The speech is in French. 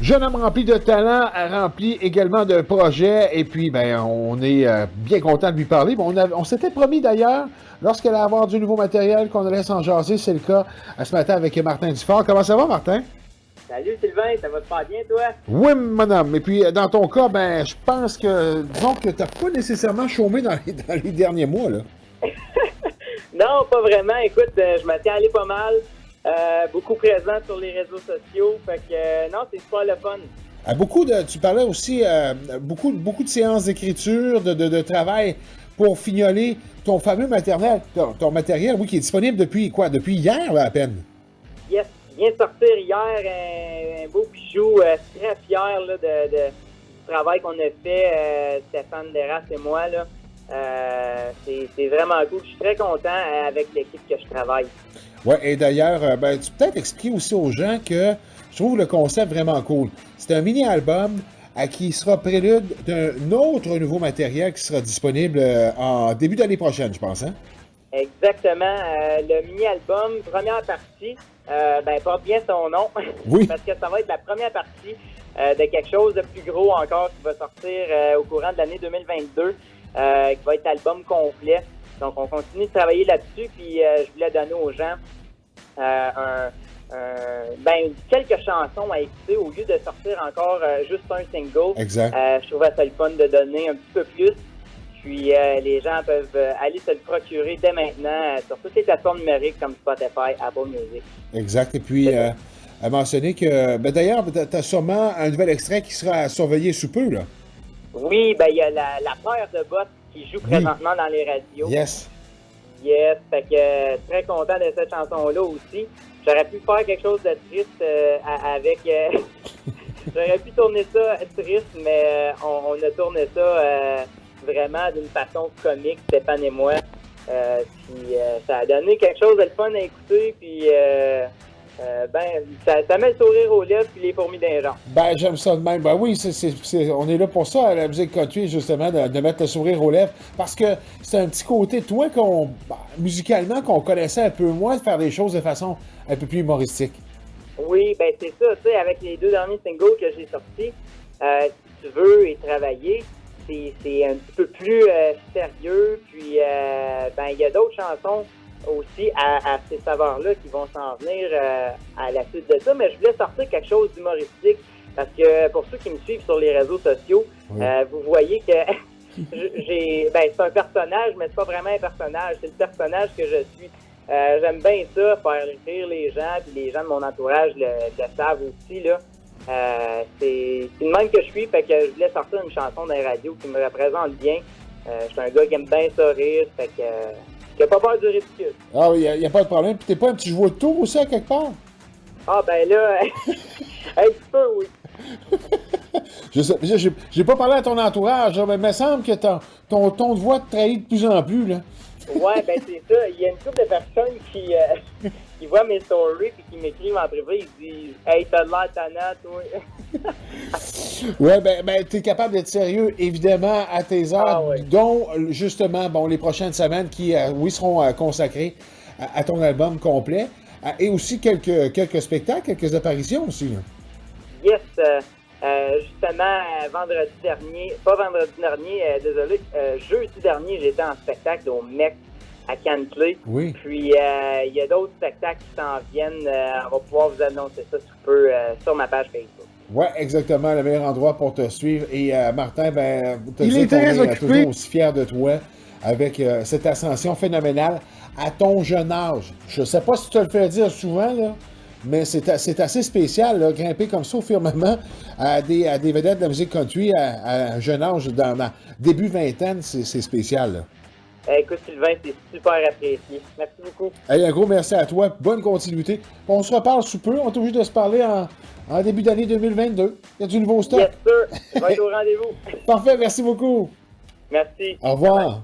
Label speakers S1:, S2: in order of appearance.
S1: Jeune homme rempli de talent, rempli également de projets, et puis ben on est bien content de lui parler. Bon, on s'était promis d'ailleurs, lorsqu'elle allait avoir du nouveau matériel, qu'on allait s'en jaser. C'est le cas ce matin avec Martin Dufort. Comment ça va, Martin?
S2: Salut Sylvain, ça va super bien toi?
S1: Oui, madame. Et puis dans ton cas, ben je pense que, disons que tu n'as pas nécessairement chômé dans les derniers mois, là.
S2: Non, pas vraiment. Écoute, je me tiens à aller pas mal. Beaucoup présent sur les réseaux sociaux. Fait que non, c'est super le fun.
S1: Tu parlais aussi beaucoup de séances d'écriture, de travail pour fignoler ton fameux matériel, ton matériel, oui, qui est disponible depuis quoi? Depuis hier, là, à peine.
S2: Yes, vient de sortir hier un beau bijou. Très fier là, du travail qu'on a fait, Stéphane Deras et moi. Là. C'est vraiment cool. Je suis très content avec l'équipe que je travaille.
S1: Oui, et d'ailleurs, tu peux peut-être expliquer aussi aux gens que je trouve le concept vraiment cool. C'est un mini-album qui sera prélude d'un autre nouveau matériel qui sera disponible en début d'année prochaine, je pense, hein?
S2: Exactement. Le mini-album, première partie, porte bien son nom.
S1: Oui.
S2: Parce que ça va être la première partie de quelque chose de plus gros encore qui va sortir au courant de l'année 2022, qui va être l'album complet. Donc, on continue de travailler là-dessus, puis je voulais donner aux gens quelques chansons à écouter au lieu de sortir encore juste un single.
S1: Exact.
S2: Je trouvais ça le fun de donner un petit peu plus. Puis les gens peuvent aller se le procurer dès maintenant sur toutes les plateformes numériques comme Spotify, Apple Music.
S1: Exact. Et puis, à mentionner que, d'ailleurs, tu as sûrement un nouvel extrait qui sera à surveiller sous peu, là.
S2: Oui, il y a la paire de bottes qui joue présentement dans les radios.
S1: Yes.
S2: Yes, fait que très content de cette chanson-là aussi. J'aurais pu faire quelque chose de triste avec... J'aurais pu tourner ça triste, mais on a tourné ça vraiment d'une façon comique, Stéphane et moi. Puis ça a donné quelque chose de le fun à écouter, puis ça met le sourire aux lèvres puis les fourmis d'un genre.
S1: Ben, j'aime ça de même. Ben oui, on est là pour ça, à la musique country, justement, de mettre le sourire aux lèvres. Parce que c'est un petit côté, toi, musicalement, qu'on connaissait un peu moins, de faire des choses de façon un peu plus humoristique.
S2: Oui, ben c'est ça, tu sais, avec les 2 derniers singles que j'ai sortis, si tu veux y travailler, c'est un petit peu plus sérieux, puis il y a d'autres chansons aussi à ces saveurs-là qui vont s'en venir à la suite de ça, mais je voulais sortir quelque chose d'humoristique, parce que pour ceux qui me suivent sur les réseaux sociaux, oui. Vous voyez que c'est un personnage, mais c'est pas vraiment un personnage, c'est le personnage que je suis. J'aime bien ça, faire rire les gens, puis les gens de mon entourage le savent aussi, là. C'est le même que je suis, fait que je voulais sortir une chanson dans les radios qui me représente bien. Je suis un gars qui aime bien ça rire, fait que qui a pas peur du ridicule.
S1: Ah oui, il n'y a pas de problème. Puis t'es pas un petit joueur de tour aussi, à quelque part?
S2: Ah ben là, un petit peu, oui.
S1: Je sais, j'ai pas parlé à ton entourage, mais il me semble que ton ton de voix te trahit de plus en plus, là.
S2: Ouais, ben c'est ça. Il y a une couple de personnes qui voient mes stories et qui m'écrivent en privé. Ils disent « Hey, t'as de l'air tannant, toi! »
S1: Ouais, ben t'es capable d'être sérieux, évidemment, à tes heures,
S2: ouais.
S1: Dont, justement, les prochaines semaines qui, oui, seront consacrées à ton album complet. Et aussi quelques spectacles, quelques apparitions aussi, là.
S2: Yes, justement, jeudi dernier, j'étais en spectacle au MEC à Cantley.
S1: Oui.
S2: Puis, il y a d'autres spectacles qui s'en viennent. On va pouvoir vous annoncer ça sous peu sur ma page Facebook.
S1: Oui, exactement, le meilleur endroit pour te suivre. Et Martin,
S3: il est très occupé.
S1: Toujours aussi fier de toi avec cette ascension phénoménale à ton jeune âge. Je ne sais pas si tu te le fais dire souvent, là. Mais c'est assez spécial, là, grimper comme ça au firmament à des vedettes de la musique country à un jeune âge, dans ma début vingtaine, c'est spécial, là.
S2: Écoute, Sylvain, c'est super apprécié. Merci beaucoup.
S1: Hey, un gros merci à toi. Bonne continuité. On se reparle sous peu. On est obligé de se parler en début d'année 2022. Il y a du nouveau stock.
S2: Yes, sir. Je vais être au rendez-vous.
S1: Parfait. Merci beaucoup.
S2: Merci.
S1: Au revoir. Bye.